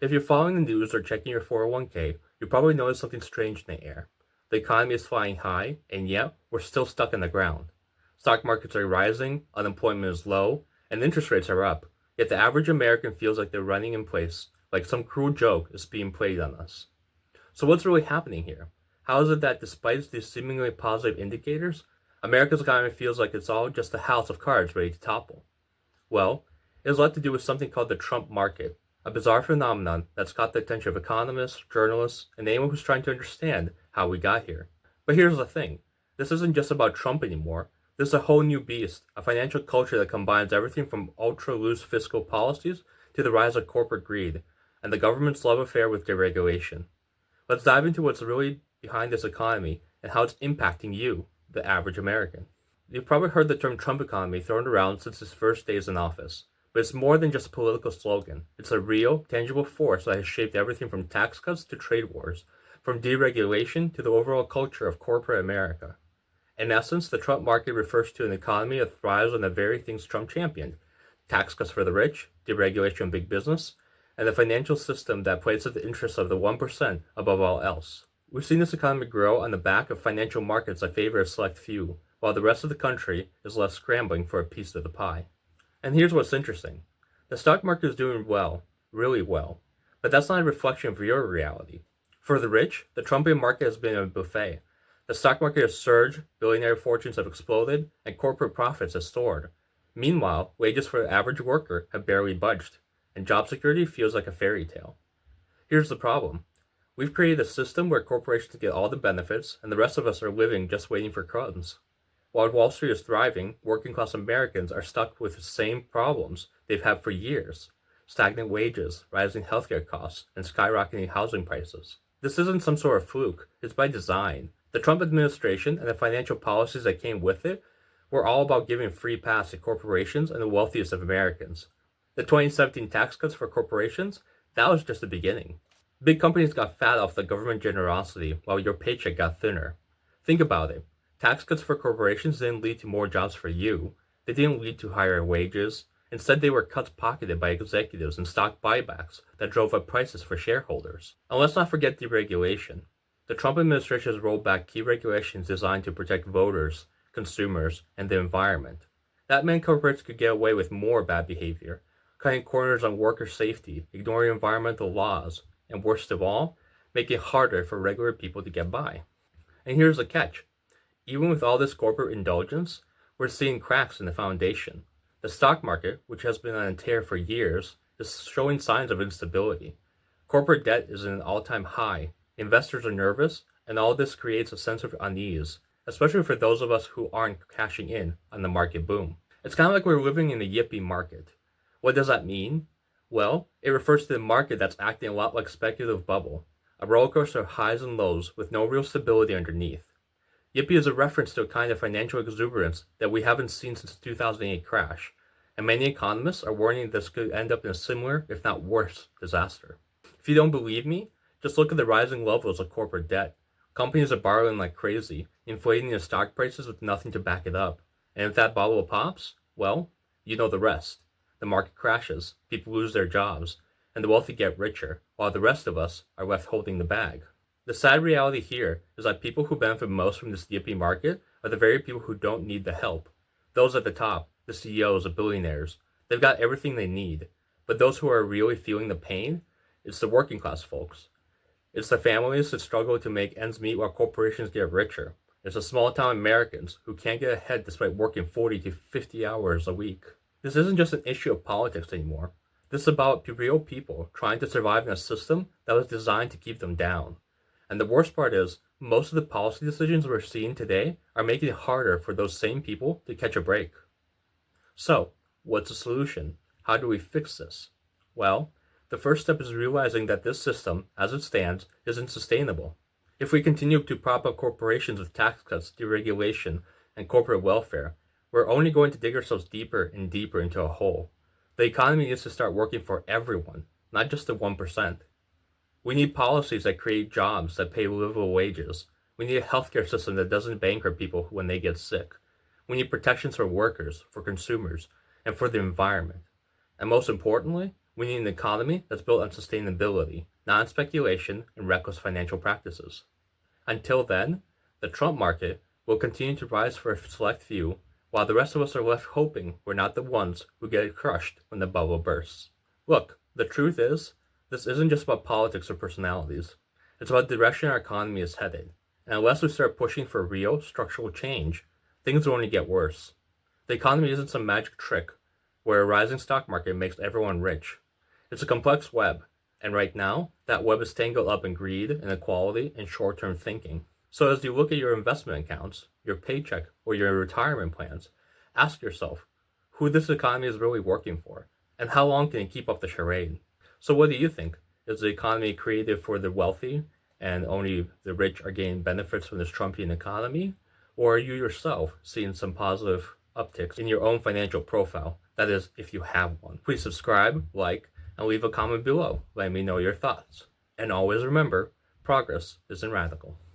If you're following the news or checking your 401k, you probably noticed something strange in the air. The economy is flying high, and yet we're still stuck in the ground. Stock markets are rising, unemployment is low, and interest rates are up. Yet the average American feels like they're running in place, like some cruel joke is being played on us. So what's really happening here? How is it that despite these seemingly positive indicators, America's economy feels like it's all just a house of cards ready to topple? Well, it has a lot to do with something called the Trump market, a bizarre phenomenon that's caught the attention of economists, journalists, and anyone who's trying to understand how we got here. But here's the thing, this isn't just about Trump anymore. This is a whole new beast, a financial culture that combines everything from ultra loose fiscal policies to the rise of corporate greed, and the government's love affair with deregulation. Let's dive into what's really behind this economy and how it's impacting you, the average American. You've probably heard the term Trump economy thrown around since his first days in office, but it's more than just a political slogan. It's a real, tangible force that has shaped everything from tax cuts to trade wars, from deregulation to the overall culture of corporate America. In essence, the Trump market refers to an economy that thrives on the very things Trump championed: tax cuts for the rich, deregulation of big business, and a financial system that places the interests of the 1% above all else. We've seen this economy grow on the back of financial markets that favor a select few, while the rest of the country is left scrambling for a piece of the pie. And here's what's interesting. The stock market is doing well, really well, but that's not a reflection of your reality. For the rich, the Trumpian market has been a buffet. The stock market has surged, billionaire fortunes have exploded, and corporate profits have soared. Meanwhile, wages for the average worker have barely budged, and job security feels like a fairy tale. Here's the problem. We've created a system where corporations get all the benefits, and the rest of us are living just waiting for crumbs. While Wall Street is thriving, working class Americans are stuck with the same problems they've had for years: stagnant wages, rising healthcare costs, and skyrocketing housing prices. This isn't some sort of fluke, it's by design. The Trump administration and the financial policies that came with it were all about giving free pass to corporations and the wealthiest of Americans. The 2017 tax cuts for corporations, that was just the beginning. Big companies got fat off the government generosity while your paycheck got thinner. Think about it. Tax cuts for corporations didn't lead to more jobs for you. They didn't lead to higher wages. Instead, they were cuts pocketed by executives and stock buybacks that drove up prices for shareholders. And let's not forget deregulation. The Trump administration has rolled back key regulations designed to protect voters, consumers, and the environment. That meant corporates could get away with more bad behavior, cutting corners on worker safety, ignoring environmental laws, and worst of all, making it harder for regular people to get by. And here's the catch. Even with all this corporate indulgence, we're seeing cracks in the foundation. The stock market, which has been on a tear for years, is showing signs of instability. Corporate debt is at an all-time high, investors are nervous, and all this creates a sense of unease, especially for those of us who aren't cashing in on the market boom. It's kind of like we're living in a yippee market. What does that mean? Well, it refers to the market that's acting a lot like speculative bubble, a rollercoaster of highs and lows with no real stability underneath. Yippee is a reference to a kind of financial exuberance that we haven't seen since the 2008 crash, and many economists are warning this could end up in a similar, if not worse, disaster. If you don't believe me, just look at the rising levels of corporate debt. Companies are borrowing like crazy, inflating their stock prices with nothing to back it up. And if that bubble pops, well, you know the rest. The market crashes, people lose their jobs, and the wealthy get richer, while the rest of us are left holding the bag. The sad reality here is that people who benefit most from this yippee market are the very people who don't need the help. Those at the top, the CEOs, the billionaires, they've got everything they need. But those who are really feeling the pain, it's the working class folks. It's the families that struggle to make ends meet while corporations get richer. It's the small town Americans who can't get ahead despite working 40 to 50 hours a week. This isn't just an issue of politics anymore. This is about real people trying to survive in a system that was designed to keep them down. And the worst part is, most of the policy decisions we're seeing today are making it harder for those same people to catch a break. So, what's the solution? How do we fix this? Well, the first step is realizing that this system, as it stands, isn't sustainable. If we continue to prop up corporations with tax cuts, deregulation, and corporate welfare, we're only going to dig ourselves deeper and deeper into a hole. The economy needs to start working for everyone, not just the 1%. We need policies that create jobs that pay livable wages. We need a healthcare system that doesn't bankrupt people when they get sick. We need protections for workers, for consumers, and for the environment. And most importantly, We need an economy that's built on sustainability, not on speculation and reckless financial practices. Until then, the Trump market will continue to rise for a select few, while the rest of us are left hoping we're not the ones who get crushed when the bubble bursts. Look, the truth is, this isn't just about politics or personalities. It's about the direction our economy is headed. And unless we start pushing for real structural change, things will only get worse. The economy isn't some magic trick where a rising stock market makes everyone rich. It's a complex web, and right now, that web is tangled up in greed, inequality, and short-term thinking. So as you look at your investment accounts, your paycheck, or your retirement plans, ask yourself who this economy is really working for, and how long can it keep up the charade? So what do you think? Is the economy created for the wealthy, and only the rich are getting benefits from this Trumpian economy? Or are you yourself seeing some positive upticks in your own financial profile? That is, if you have one. Please subscribe, like, and leave a comment below. Let me know your thoughts. And always remember, progress isn't radical.